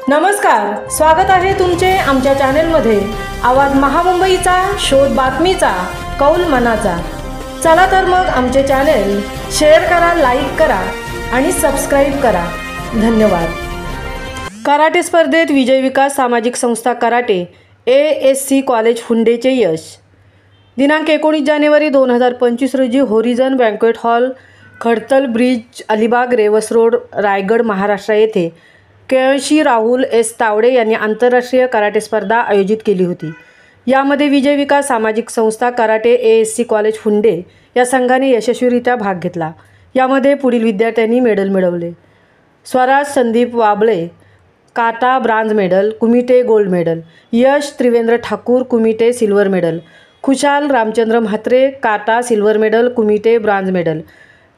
नमस्कार, स्वागत आहे तुमचे आमच्या चॅनलमध्ये। आवाज महामुंबईचा, शोध बातमीचा, कौल मनाचा। चला तर मग आमचे चॅनल शेअर करा, लाईक करा आणि सबस्क्राइब करा। धन्यवाद। कराटे स्पर्धेत विजय विकास सामाजिक संस्था कराटे ASC कॉलेज हुंडेचे यश। दिनांक 19 जानेवारी 2025 रोजी horizon banquet hall, Khadtal bridge, Alibag, Revas road, Raigad, Maharashtra येथे केळशी राहुल S तावडे यांनी आंतरराष्ट्रीय कराटे स्पर्धा आयोजित केली होती। यामध्ये विजय विकास सामाजिक संस्था कराटे ASC कॉलेज हुंडे या संघाने यशस्वीरित्या भाग घेतला। यामध्ये पुढील विद्यार्थ्यांनी मेडल मिळवले: Swaraj Sandeep Wable, kata bronze medal, kumite gold medal; Yash Trivendra Thakur, kumite silver medal; Khushal Ramchandra Mhatre, kata silver medal, kumite bronze medal;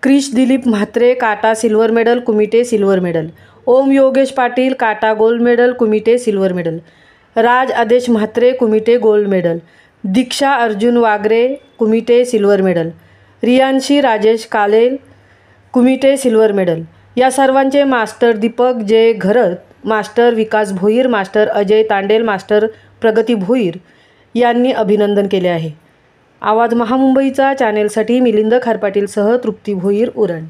Krish Dilip Mhatre, kata silver medal, kumite silver medal; Om Yogesh Patil, kata gold medal, kumite silver medal; Raj Aadesh Mhatre, kumite gold medal; Diksha Arjun Wagare, kumite silver medal; Riyanshi Rajesh Kalel, kumite silver medal. या सर्वांचे master Deepak J Gharat, master Vikas Bhoir, master Ajay Tandel, master प्रगती भोईर यांनी अभिनंदन केले आहे। आवाज महामुंबईचा चॅनेलसाठी मिलिंद खारपाटीलसह तृप्ती भोईर, उरण।